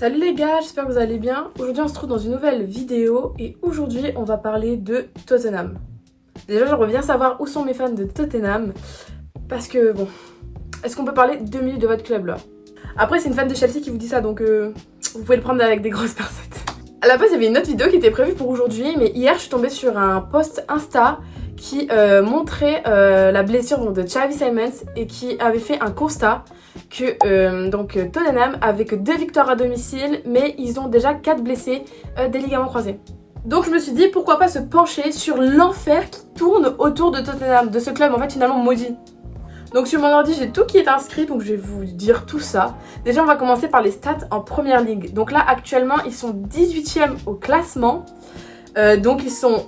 Salut les gars, j'espère que vous allez bien. Aujourd'hui on se trouve dans une nouvelle vidéo et aujourd'hui on va parler de Tottenham. Déjà j'aimerais bien savoir où sont mes fans de Tottenham parce que bon, est-ce qu'on peut parler 2 minutes de votre club là? Après c'est une fan de Chelsea qui vous dit ça donc vous pouvez le prendre avec des grosses pincettes. À la base il y avait une autre vidéo qui était prévue pour aujourd'hui mais hier je suis tombée sur un post Insta qui montrait la blessure de Xavi Simons et qui avait fait un constat que Tottenham avait que 2 victoires à domicile mais ils ont déjà 4 blessés des ligaments croisés. Donc je me suis dit pourquoi pas se pencher sur l'enfer qui tourne autour de Tottenham, de ce club en fait finalement maudit. Donc sur mon ordi j'ai tout qui est inscrit donc je vais vous dire tout ça. Déjà on va commencer par les stats en première ligue. Donc là actuellement ils sont 18e au classement, donc ils sont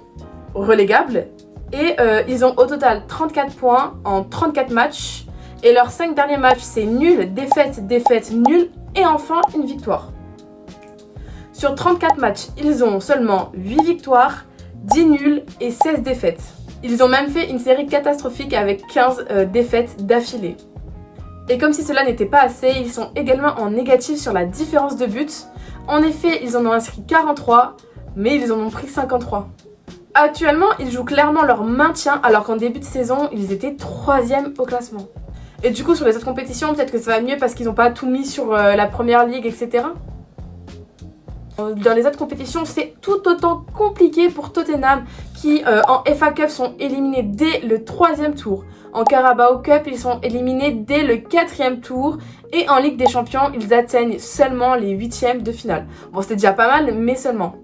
relégables et ils ont au total 34 points en 34 matchs. Et leurs 5 derniers matchs, c'est nul, défaite, défaite, nul et enfin une victoire. Sur 34 matchs, ils ont seulement 8 victoires, 10 nuls et 16 défaites. Ils ont même fait une série catastrophique avec 15 défaites d'affilée. Et comme si cela n'était pas assez, ils sont également en négatif sur la différence de buts. En effet, ils en ont inscrit 43, mais ils en ont pris 53. Actuellement, ils jouent clairement leur maintien alors qu'en début de saison, ils étaient 3e au classement. Et du coup sur les autres compétitions peut-être que ça va mieux parce qu'ils n'ont pas tout mis sur la première ligue etc. Dans les autres compétitions c'est tout autant compliqué pour Tottenham qui en FA Cup sont éliminés dès le 3e tour. En Carabao Cup ils sont éliminés dès le 4e tour. Et en Ligue des Champions ils atteignent seulement les 8e de finale. Bon c'est déjà pas mal mais seulement.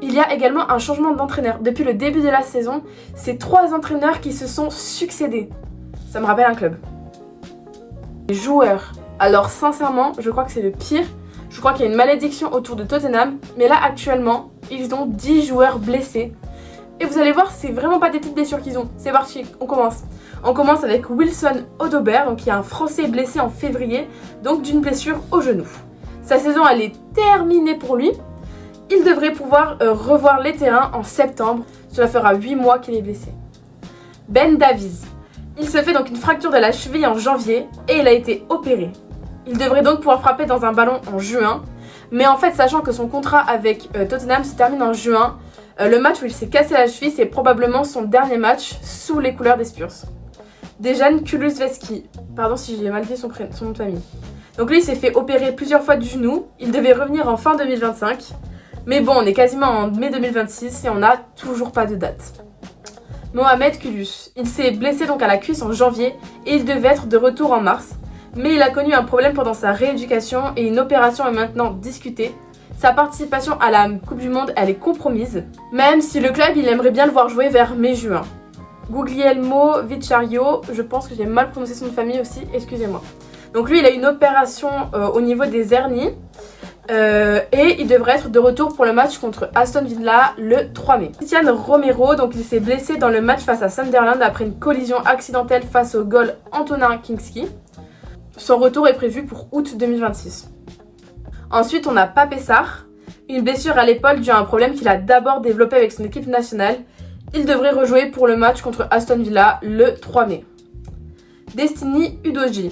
Il y a également un changement d'entraîneur. Depuis le début de la saison c'est 3 entraîneurs qui se sont succédés. Ça me rappelle un club. Les joueurs. Alors sincèrement, je crois que c'est le pire. Je crois qu'il y a une malédiction autour de Tottenham. Mais là actuellement, ils ont 10 joueurs blessés. Et vous allez voir, c'est vraiment pas des petites blessures qu'ils ont. C'est parti, on commence. On commence avec Wilson Odobert, donc il y a un Français blessé en février, donc d'une blessure au genou. Sa saison, elle est terminée pour lui. Il devrait pouvoir revoir les terrains en septembre. Cela fera 8 mois qu'il est blessé. Ben Davies. Il se fait donc une fracture de la cheville en janvier et il a été opéré. Il devrait donc pouvoir frapper dans un ballon en juin. Mais en fait, sachant que son contrat avec Tottenham se termine en juin, le match où il s'est cassé la cheville, c'est probablement son dernier match sous les couleurs des Spurs. Dejan Kulusevski, pardon si j'ai mal dit son nom de famille. Donc lui, il s'est fait opérer plusieurs fois du genou. Il devait revenir en fin 2025. Mais bon, on est quasiment en mai 2026 et on n'a toujours pas de date. Mohamed Kudus, il s'est blessé donc à la cuisse en janvier et il devait être de retour en mars. Mais il a connu un problème pendant sa rééducation et une opération est maintenant discutée. Sa participation à la Coupe du Monde, elle est compromise. Même si le club, il aimerait bien le voir jouer vers mai-juin. Guglielmo Vicario, je pense que j'ai mal prononcé son nom de famille aussi, excusez-moi. Donc lui, il a une opération au niveau des hernies. Et il devrait être de retour pour le match contre Aston Villa le 3 mai. Cristian Romero, donc il s'est blessé dans le match face à Sunderland après une collision accidentelle face au goal Antonin Kingsley. Son retour est prévu pour août 2026. Ensuite, on a Pape Sarr, une blessure à l'épaule due à un problème qu'il a d'abord développé avec son équipe nationale. Il devrait rejouer pour le match contre Aston Villa le 3 mai. Destiny Udogie.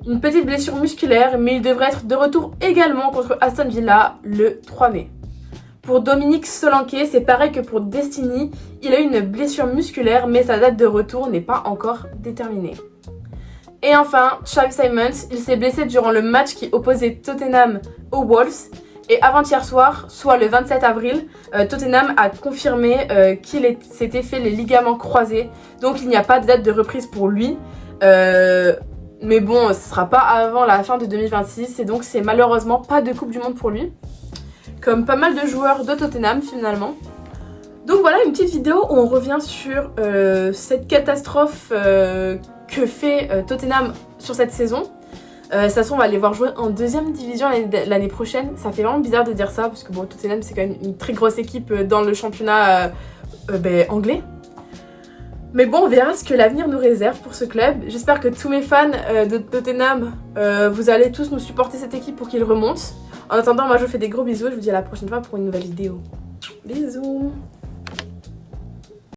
Une petite blessure musculaire, mais il devrait être de retour également contre Aston Villa le 3 mai. Pour Dominique Solanke, c'est pareil que pour Destiny, il a eu une blessure musculaire, mais sa date de retour n'est pas encore déterminée. Et enfin, Xavi Simons, il s'est blessé durant le match qui opposait Tottenham aux Wolves. Et avant-hier soir, soit le 27 avril, Tottenham a confirmé qu'il s'était fait les ligaments croisés. Donc il n'y a pas de date de reprise pour lui. Mais bon, ce sera pas avant la fin de 2026 et donc c'est malheureusement pas de Coupe du Monde pour lui. Comme pas mal de joueurs de Tottenham finalement. Donc voilà une petite vidéo où on revient sur cette catastrophe que fait Tottenham sur cette saison. De toute façon on va les voir jouer en 2e division l'année prochaine. Ça fait vraiment bizarre de dire ça parce que bon, Tottenham c'est quand même une très grosse équipe dans le championnat anglais. Mais bon, on verra ce que l'avenir nous réserve pour ce club. J'espère que tous mes fans de Tottenham, vous allez tous nous supporter cette équipe pour qu'ils remontent. En attendant, moi je vous fais des gros bisous. Je vous dis à la prochaine fois pour une nouvelle vidéo. Bisous.